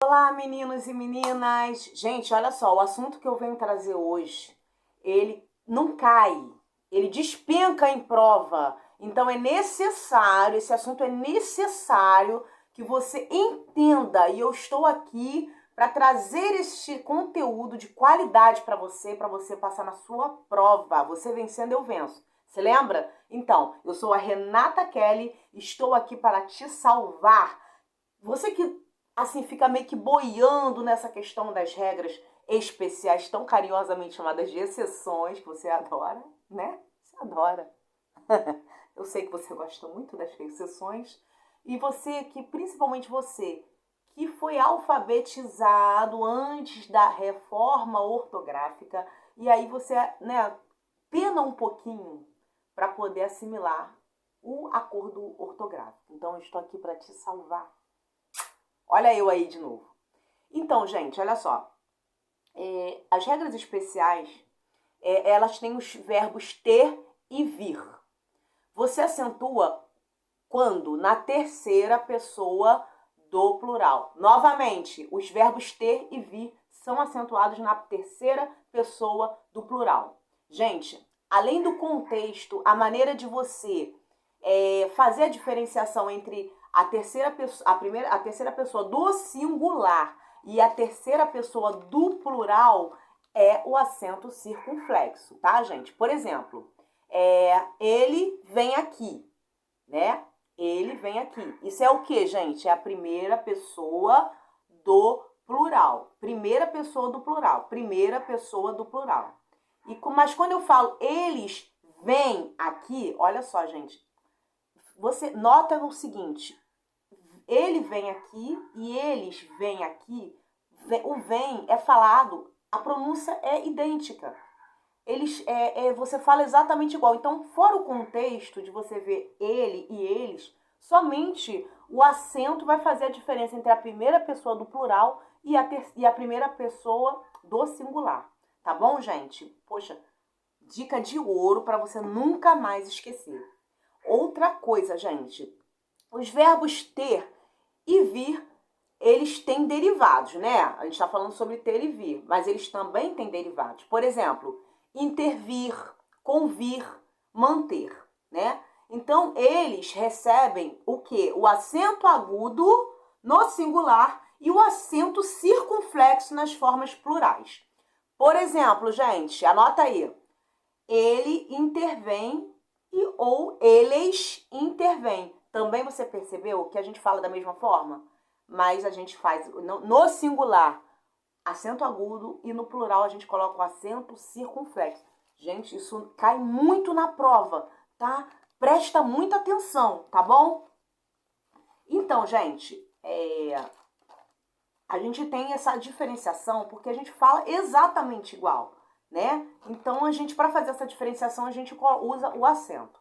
Olá, meninos e meninas! Gente, olha só, o assunto que eu venho trazer hoje, ele não cai, ele despenca em prova. Então é necessário, esse assunto é necessário que você entenda. E eu estou aqui para trazer este conteúdo de qualidade para você passar na sua prova. Você vencendo, eu venço. Você lembra? Então, eu sou a Renata Kelly, estou aqui para te salvar. Você que assim fica meio que boiando nessa questão das regras especiais, tão carinhosamente chamadas de exceções, que você adora, né? Você adora. Eu sei que você gosta muito das exceções. E você que, principalmente você, que foi alfabetizado antes da reforma ortográfica, e aí você, né, pena um pouquinho para poder assimilar o acordo ortográfico. Então, eu estou aqui para te salvar. Olha eu aí de novo. Então, gente, olha só. As regras especiais, elas têm os verbos ter e vir. Você acentua quando? Na terceira pessoa do plural. Novamente, os verbos ter e vir são acentuados na terceira pessoa do plural. Gente, além do contexto, a maneira de você fazer a diferenciação entre a terceira pessoa do singular e a terceira pessoa do plural é o acento circunflexo, tá, gente? Por exemplo, ele vem aqui, né? Ele vem aqui. Isso é o que, gente? É a primeira pessoa do plural. Primeira pessoa do plural. Primeira pessoa do plural. Mas quando eu falo eles vêm aqui, olha só, gente. Você nota o seguinte, ele vem aqui e eles vêm aqui, o vem é falado, a pronúncia é idêntica. Você fala exatamente igual. Então, fora o contexto de você ver ele e eles, somente o acento vai fazer a diferença entre a primeira pessoa do plural e a primeira pessoa do singular. Tá bom, gente? Poxa, dica de ouro para você nunca mais esquecer. Outra coisa, gente, os verbos ter e vir, eles têm derivados, né? A gente está falando sobre ter e vir, mas eles também têm derivados. Por exemplo, intervir, convir, manter, né? Então, eles recebem o quê? O acento agudo no singular e o acento circunflexo nas formas plurais. Por exemplo, gente, anota aí. Ele intervém ou eles intervêm. Também você percebeu que a gente fala da mesma forma? Mas a gente faz no singular acento agudo e no plural a gente coloca o acento circunflexo. Gente, isso cai muito na prova, tá? Presta muita atenção, tá bom? Então, gente, a gente tem essa diferenciação porque a gente fala exatamente igual, né? Então, para fazer essa diferenciação, a gente usa o acento.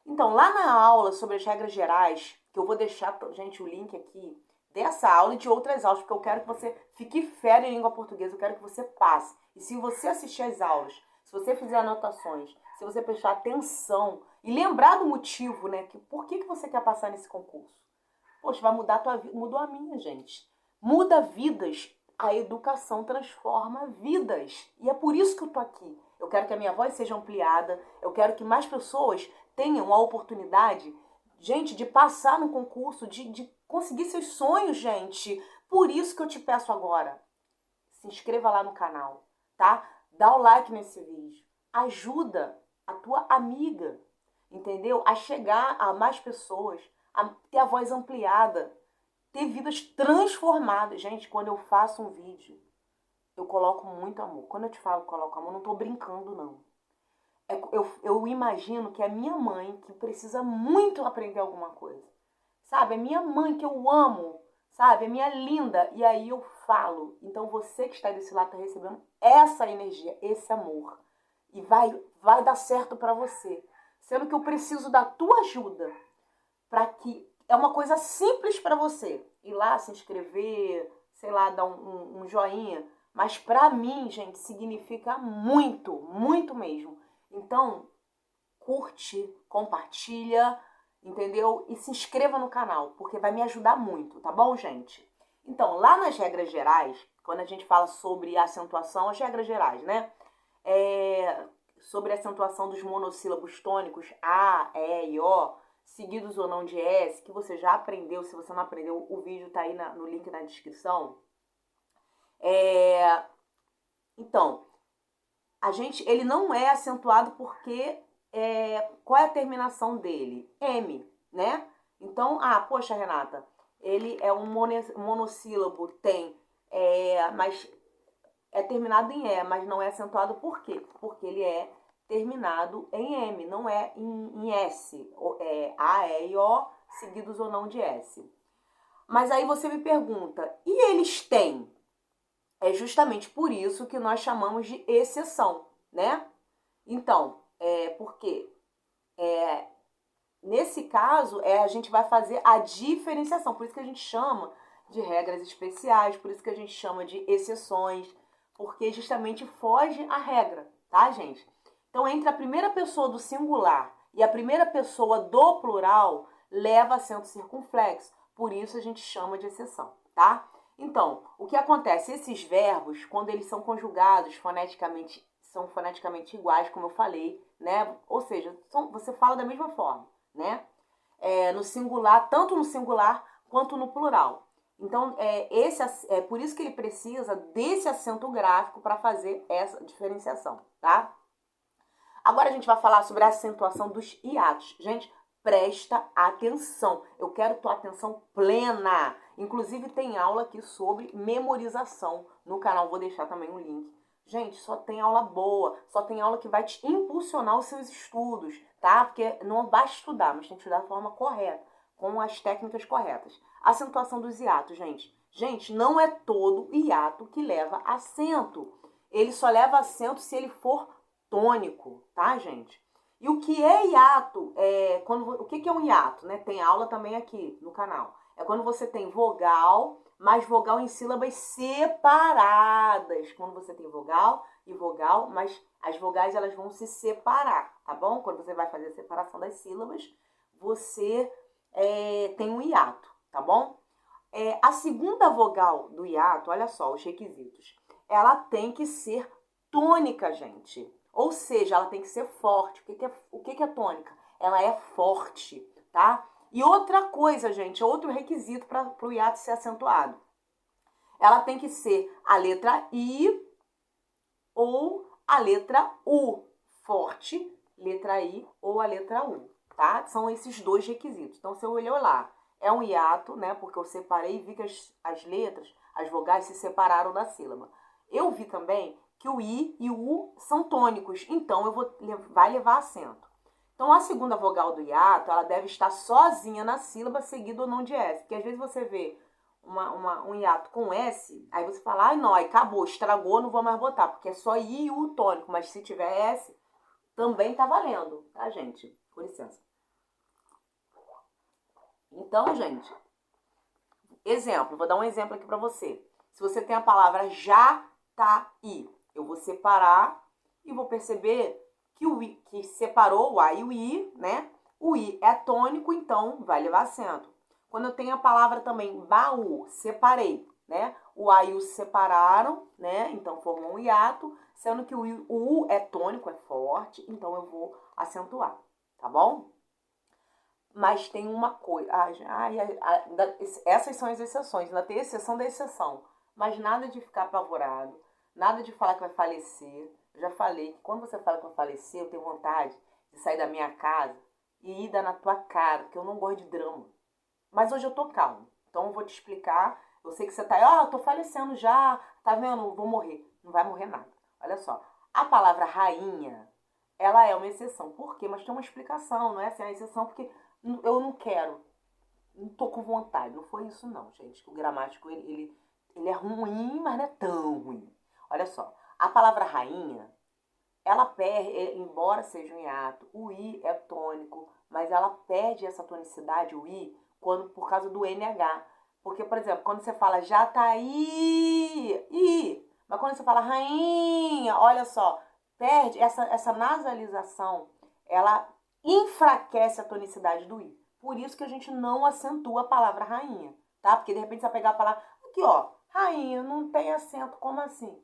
Então, lá na aula sobre as regras gerais, que eu vou deixar, gente, o link aqui dessa aula e de outras aulas, porque eu quero que você fique fera em língua portuguesa, eu quero que você passe. E se você assistir às aulas, se você fizer anotações, se você prestar atenção e lembrar do motivo, né, por que você quer passar nesse concurso? Poxa, vai mudar a tua vida. Mudou a minha, gente. Muda vidas. A educação transforma vidas. E é por isso que eu tô aqui. Eu quero que a minha voz seja ampliada. Eu quero que mais pessoas tenham a oportunidade, gente, de passar no concurso, de conseguir seus sonhos, gente. Por isso que eu te peço agora. Se inscreva lá no canal, tá? Dá o like nesse vídeo. Ajuda a tua amiga, entendeu? A chegar a mais pessoas, a ter a voz ampliada, ter vidas transformadas. Gente, quando eu faço um vídeo, eu coloco muito amor. Quando eu te falo coloco amor, não tô brincando, não. Eu imagino que é minha mãe que precisa muito aprender alguma coisa. Sabe? É minha mãe que eu amo, sabe? É minha linda. E aí eu falo. Então você que está desse lado está recebendo essa energia, esse amor. E vai dar certo para você. Sendo que eu preciso da tua ajuda para que é uma coisa simples para você ir lá se inscrever, sei lá, dar um joinha, mas para mim, gente, significa muito, muito mesmo. Então, curte, compartilha, entendeu? E se inscreva no canal, porque vai me ajudar muito, tá bom, gente? Então, lá nas regras gerais, quando a gente fala sobre acentuação, as regras gerais, né? Sobre a acentuação dos monossílabos tônicos A, E e O, seguidos ou não de S, que você já aprendeu. Se você não aprendeu, o vídeo tá aí no link na descrição. Então, ele não é acentuado porque qual é a terminação dele? M, né? Então, poxa, Renata, ele é um monossílabo, mas é terminado em E, mas não é acentuado por quê? Porque ele é terminado em M, não é em S. A, E e O, seguidos ou não de S. Mas aí você me pergunta, e eles têm? É justamente por isso que nós chamamos de exceção, né? Então, porque nesse caso, a gente vai fazer a diferenciação. Por isso que a gente chama de regras especiais, por isso que a gente chama de exceções, porque justamente foge a regra, tá, gente? Então, entre a primeira pessoa do singular e a primeira pessoa do plural, leva acento circunflexo. Por isso a gente chama de exceção, tá? Então, o que acontece? Esses verbos, quando eles são conjugados foneticamente, são foneticamente iguais, como eu falei, né? Ou seja, você fala da mesma forma, né? No singular, tanto no singular quanto no plural. Então, é por isso que ele precisa desse acento gráfico para fazer essa diferenciação, tá? Agora a gente vai falar sobre a acentuação dos hiatos. Gente, presta atenção. Eu quero tua atenção plena. Inclusive tem aula aqui sobre memorização no canal. Vou deixar também um link. Gente, só tem aula boa, só tem aula que vai te impulsionar os seus estudos, tá? Porque não basta estudar, mas tem que estudar da forma correta, com as técnicas corretas. Acentuação dos hiatos, gente. Gente, não é todo hiato que leva acento. Ele só leva acento se ele for tônico, tá, gente? E o que é hiato? O que é um hiato, né? Tem aula também aqui no canal. É quando você tem vogal, mais vogal em sílabas separadas. Quando você tem vogal e vogal, mas as vogais elas vão se separar, tá bom? Quando você vai fazer a separação das sílabas, você tem um hiato, tá bom? A segunda vogal do hiato, olha só os requisitos. Ela tem que ser tônica, gente. Ou seja, ela tem que ser forte. O que é tônica? Ela é forte, tá? E outra coisa, gente, outro requisito para o hiato ser acentuado. Ela tem que ser a letra I ou a letra U. Forte, letra I ou a letra U, tá? São esses dois requisitos. Então, se eu olhar lá, é um hiato, né? Porque eu separei e vi que as letras, as vogais se separaram da sílaba. Eu vi também que o I e o U são tônicos, então vai levar acento. Então, a segunda vogal do hiato, ela deve estar sozinha na sílaba, seguida ou não de S. Porque às vezes você vê um hiato com S, aí você fala, ai não, aí acabou, estragou, não vou mais botar, porque é só I e U tônico, mas se tiver S, também tá valendo, tá, gente? Com licença. Então, gente, exemplo, vou dar um exemplo aqui pra você. Se você tem a palavra Jataí, eu vou separar e vou perceber que o I, que separou o A e o I, né? O I é tônico, então vai levar acento. Quando eu tenho a palavra também baú, separei, né? O A e o se separaram, né? Então formou um hiato, sendo que o U é tônico, é forte, então eu vou acentuar, tá bom? Mas tem uma coisa. Essas são as exceções. Ainda tem exceção da exceção. Mas nada de ficar apavorado. Nada de falar que vai falecer. Eu já falei que quando você fala que vai falecer, eu tenho vontade de sair da minha casa e ir dar na tua cara, porque eu não gosto de drama. Mas hoje eu tô calmo. Então eu vou te explicar. Eu sei que você tá aí, eu tô falecendo já. Tá vendo? Eu vou morrer. Não vai morrer nada. Olha só. A palavra rainha, ela é uma exceção. Por quê? Mas tem uma explicação. Não é assim, é uma exceção porque eu não quero, não tô com vontade. Não foi isso não, gente. O gramático, ele é ruim, mas não é tão ruim. Olha só, a palavra rainha, ela perde, embora seja um hiato, o I é tônico, mas ela perde essa tonicidade, o I, por causa do NH. Porque, por exemplo, quando você fala Jataí, I, mas quando você fala rainha, olha só, perde essa nasalização, ela enfraquece a tonicidade do I. Por isso que a gente não acentua a palavra rainha, tá? Porque de repente você vai pegar a palavra, Aqui, ó, rainha, não tem acento, como assim?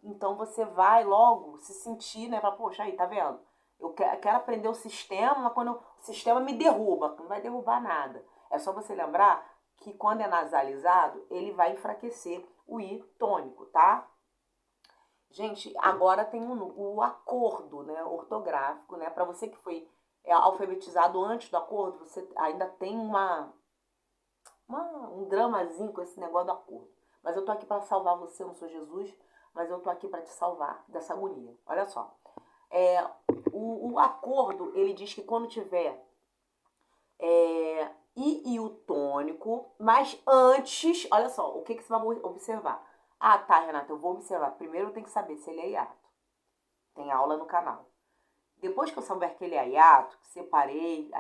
Então você vai logo se sentir, né? Fala, poxa, aí, tá vendo? Eu quero aprender o sistema, mas quando o sistema me derruba, não vai derrubar nada. É só você lembrar que quando é nasalizado, ele vai enfraquecer o I tônico, tá? Gente, agora tem o acordo, né, ortográfico, né? Para você que foi alfabetizado antes do acordo, você ainda tem um dramazinho com esse negócio do acordo. Mas eu tô aqui para salvar você, eu não sou Jesus, mas eu tô aqui para te salvar dessa agonia. Olha só. É, o acordo, ele diz que quando tiver I e o tônico, mas antes, olha só, o que, que você vai observar? Ah, tá, Renata, eu vou observar. Primeiro eu tenho que saber se ele é hiato. Tem aula no canal. Depois que eu souber que ele é hiato, separei,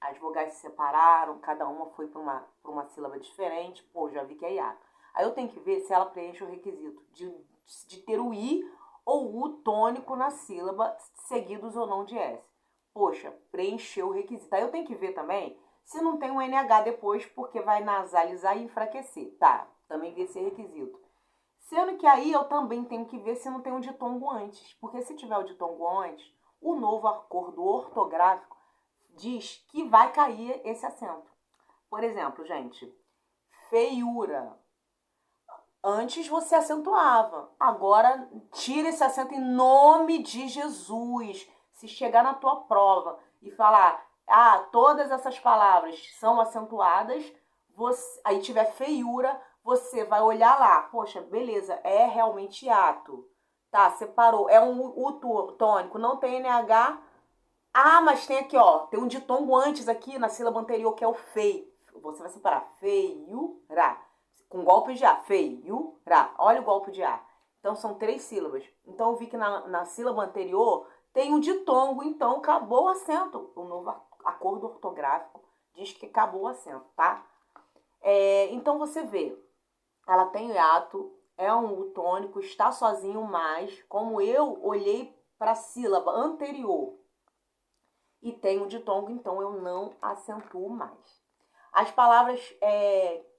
as vogais se separaram, cada uma foi para uma sílaba diferente, pô, já vi que é hiato. Aí eu tenho que ver se ela preenche o requisito de ter o I ou o tônico na sílaba, seguidos ou não de S. Poxa, preencheu o requisito. Aí eu tenho que ver também se não tem um NH depois, porque vai nasalizar e enfraquecer. Tá, também vi esse requisito. Sendo que aí eu também tenho que ver se não tem um ditongo antes. Porque se tiver o ditongo antes, o novo acordo ortográfico diz que vai cair esse acento. Por exemplo, gente, feiura. Antes você acentuava. Agora tira esse acento em nome de Jesus. Se chegar na tua prova e falar, ah, todas essas palavras são acentuadas, aí tiver feiura, você vai olhar lá. Poxa, beleza, é realmente hiato. Tá, separou. É um U tônico, não tem NH. Ah, mas tem aqui, ó. Tem um ditongo antes aqui na sílaba anterior, que é o fei. Você vai separar feiura. Com golpe de A. Feiura. Olha o golpe de A. Então são 3 sílabas. Então eu vi que na sílaba anterior tem um ditongo. Então acabou o acento. O novo acordo ortográfico diz que acabou o acento, tá? Então você vê. Ela tem hiato, é um U tônico, está sozinho, mas como eu olhei para a sílaba anterior e tem um ditongo, então eu não acentuo mais. As palavras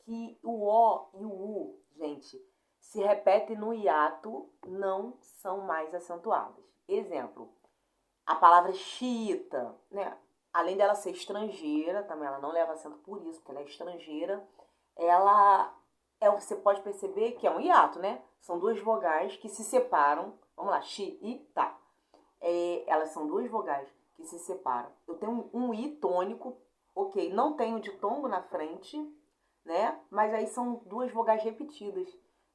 que o O e o U, gente, se repetem no hiato, não são mais acentuadas. Exemplo, a palavra xiita, né? Além dela ser estrangeira, também ela não leva acento por isso, porque ela é estrangeira, ela você pode perceber que é um hiato, né? São 2 vogais que se separam. Vamos lá, xiita. Elas são 2 vogais que se separam. Eu tenho um I tônico, ok, não tenho ditongo na frente, né? Mas aí são 2 vogais repetidas.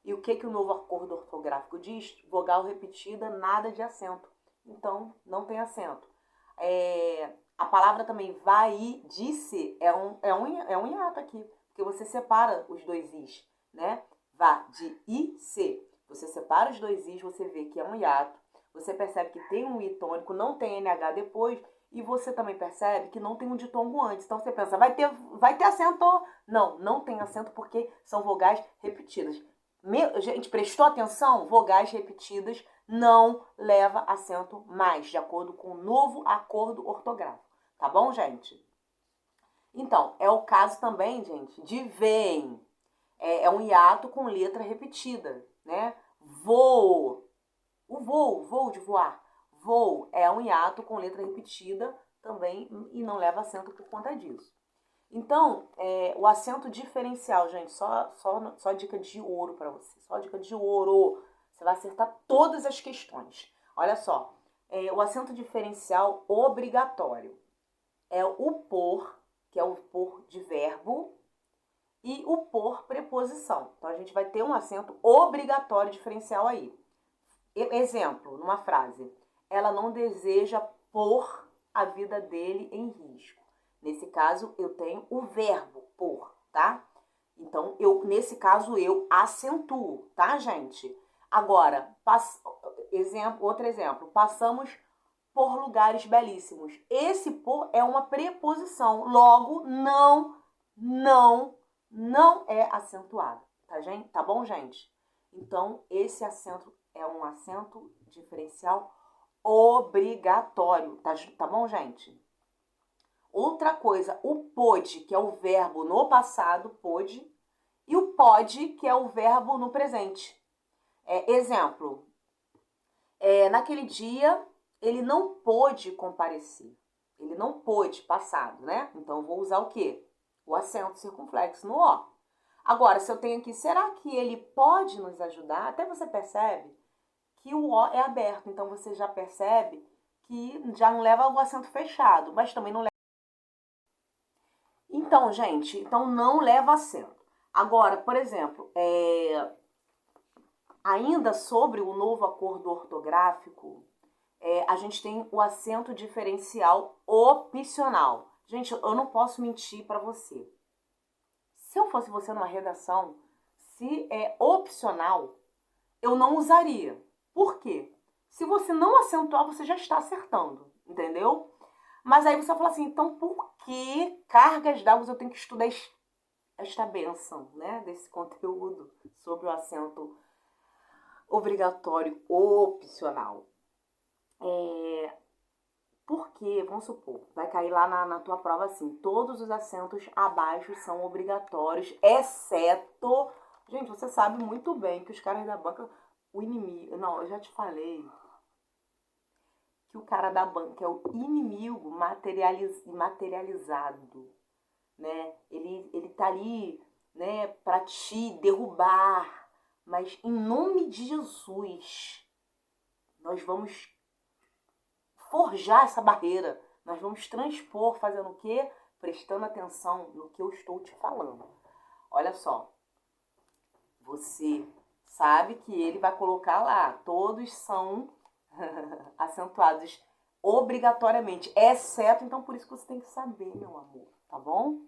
E o que o novo acordo ortográfico diz? Vogal repetida, nada de acento. Então, não tem acento. A palavra também vai, disse, é um hiato aqui, porque você separa os 2 is, né? Vá, de I, C. Você separa os 2 is, você vê que é um hiato. Você percebe que tem um I tônico, não tem NH depois, e você também percebe que não tem um ditongo antes. Então você pensa, vai ter acento? Não, não tem acento porque são vogais repetidas. Gente, prestou atenção? Vogais repetidas não leva acento mais, de acordo com o novo acordo ortográfico. Tá bom, gente? Então, é o caso também, gente, de vem. É um hiato com letra repetida, né? Voo. O voo de voar. Voo é um hiato com letra repetida também e não leva acento por conta disso. Então, o acento diferencial, gente, só dica de ouro para você. Só dica de ouro. Você vai acertar todas as questões. Olha só. O acento diferencial obrigatório é o por, que é o por de verbo, e o por preposição. Então, a gente vai ter um acento obrigatório diferencial aí. Exemplo, numa frase. Ela não deseja pôr a vida dele em risco. Nesse caso, eu tenho o verbo pôr, tá? Então, nesse caso, eu acentuo, tá, gente? Agora, outro exemplo. Passamos por lugares belíssimos. Esse por é uma preposição. Logo, não é acentuado. Tá bom, gente? Então, esse acento é um acento diferencial obrigatório. Tá bom, gente? Outra coisa, o pôde, que é o verbo no passado, pôde, E o pode, que é o verbo no presente. Exemplo, naquele dia ele não pôde comparecer. Ele não pôde, passado, né? Então eu vou usar o quê? O acento circunflexo no O. Agora, se eu tenho aqui, será que ele pode nos ajudar? Até você percebe que o O é aberto. Então você já percebe que já não leva o acento fechado, mas também não leva. Então, gente, não leva acento. Agora, por exemplo, ainda sobre o novo acordo ortográfico, a gente tem o acento diferencial opcional. Gente, eu não posso mentir para você. Se eu fosse você numa redação, se é opcional, eu não usaria. Por quê? Se você não acentuar, você já está acertando, entendeu? Mas aí você vai falar assim, então por que cargas d'água eu tenho que estudar esta bênção, né? Desse conteúdo sobre o acento obrigatório opcional. Porque, vamos supor, vai cair lá na tua prova assim, todos os acentos abaixo são obrigatórios, exceto... Gente, você sabe muito bem que os caras da banca, o inimigo... Não, eu já te falei que o cara da banca é o inimigo materializado, né? Ele tá ali, né, pra te derrubar, mas em nome de Jesus, nós vamos forjar essa barreira. Nós vamos transpor, fazendo o quê? Prestando atenção no que eu estou te falando. Olha só. Você sabe que ele vai colocar lá. Todos são acentuados obrigatoriamente. Exceto, então por isso que você tem que saber, meu amor. Tá bom?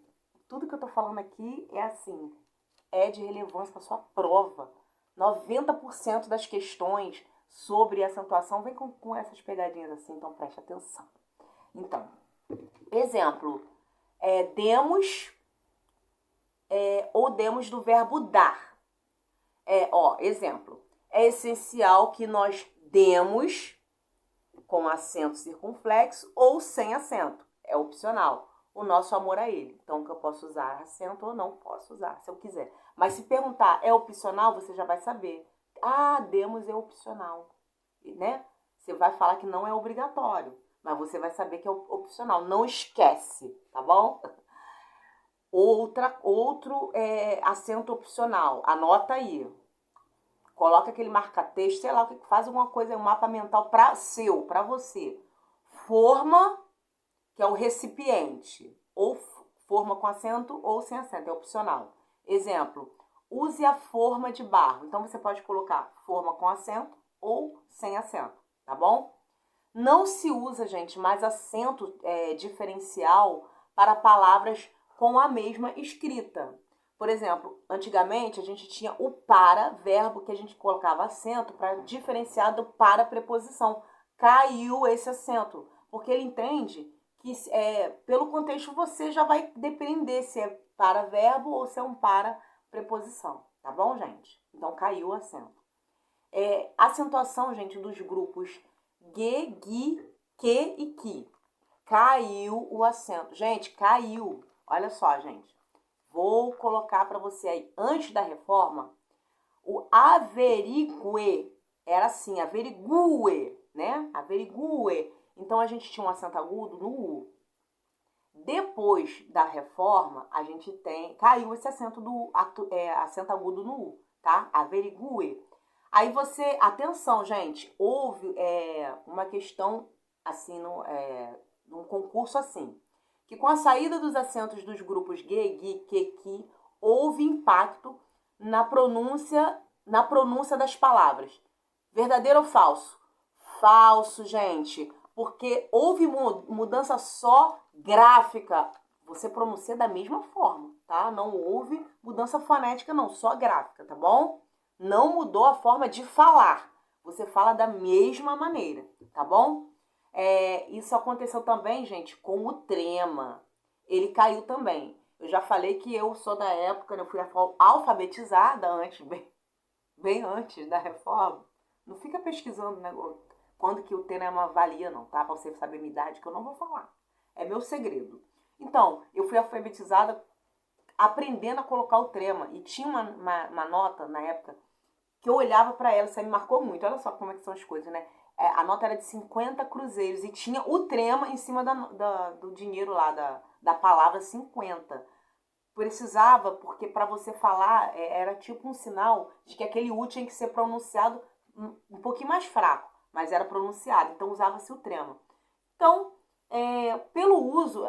Tudo que eu tô falando aqui é assim. É de relevância para sua prova. 90% das questões sobre acentuação vem com essas pegadinhas assim, então preste atenção. Então, exemplo, demos ou demos do verbo dar. Exemplo, é essencial que nós demos com acento circunflexo ou sem acento. É opcional. O nosso amor a ele. Então, que eu posso usar acento ou não posso usar, se eu quiser. Mas se perguntar, é opcional, você já vai saber. Ah, demos é opcional, né? Você vai falar que não é obrigatório, mas você vai saber que é opcional. Não esquece, tá bom? Outro acento opcional. Anota aí. Coloca aquele marca-texto, sei lá, faz alguma coisa, um mapa mental para você. Forma, que é o recipiente, ou forma com acento ou sem acento, é opcional. Exemplo, use a forma de barro. Então você pode colocar forma com acento ou sem acento, tá bom? Não se usa, gente, mais acento diferencial para palavras com a mesma escrita. Por exemplo, antigamente a gente tinha o para, verbo que a gente colocava acento para diferenciar do para preposição. Caiu esse acento, porque ele entende que pelo contexto você já vai depender se é para verbo ou se é um para preposição, tá bom, gente? Então caiu o acento. Acentuação, gente, dos grupos ge, gi, que e ki. Caiu o acento. Gente, caiu. Olha só, gente. Vou colocar para você aí, antes da reforma, o averigue era assim, averigue, né? Averigue. Então a gente tinha um acento agudo no U. Depois da reforma, a gente caiu esse acento acento agudo no U, tá? Averigue. Aí você, atenção, gente, houve uma questão assim, num concurso assim, que com a saída dos acentos dos grupos ge, gi, que, ki, houve impacto na pronúncia das palavras. Verdadeiro ou falso? Falso, gente, porque houve mudança só gráfica. Você pronuncia da mesma forma, tá? Não houve mudança fonética, não, só gráfica, tá bom? Não mudou a forma de falar. Você fala da mesma maneira, tá bom? Isso aconteceu também, gente, com o trema. Ele caiu também. Eu já falei que eu sou da época, eu fui alfabetizada antes, bem antes da reforma. Não fica pesquisando, né, quando que o trema valia, não, tá? Pra você saber a minha idade, que eu não vou falar. É meu segredo. Então, eu fui alfabetizada aprendendo a colocar o trema. E tinha uma nota na época que eu olhava pra ela, isso aí me marcou muito. Olha só como é que são as coisas, né? A nota era de 50 cruzeiros e tinha o trema em cima do dinheiro lá, da palavra 50. Precisava, porque para você falar era tipo um sinal de que aquele U tinha que ser pronunciado um pouquinho mais fraco, mas era pronunciado, então usava-se o trema. Então, pelo uso,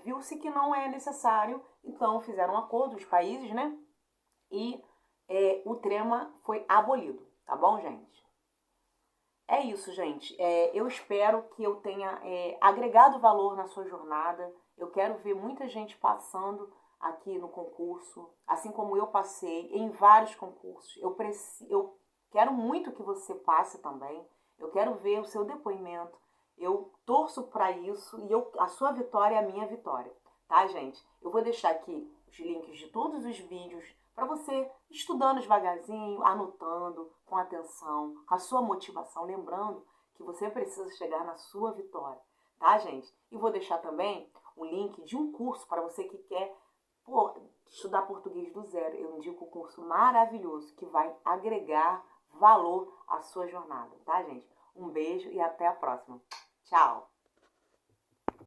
viu-se que não é necessário, então fizeram um acordo, os países, né? E o trema foi abolido, tá bom, gente? É isso, gente. Eu espero que eu tenha agregado valor na sua jornada. Eu quero ver muita gente passando aqui no concurso, assim como eu passei em vários concursos. Eu quero muito que você passe também. Eu quero ver o seu depoimento. Eu torço para isso e a sua vitória é a minha vitória, tá, gente? Eu vou deixar aqui os links de todos os vídeos para você estudando devagarzinho, anotando com atenção, com a sua motivação, lembrando que você precisa chegar na sua vitória, tá, gente? E vou deixar também o link de um curso para você que quer estudar português do zero. Eu indico um curso maravilhoso que vai agregar valor à sua jornada, tá, gente? Um beijo e até a próxima. Tchau!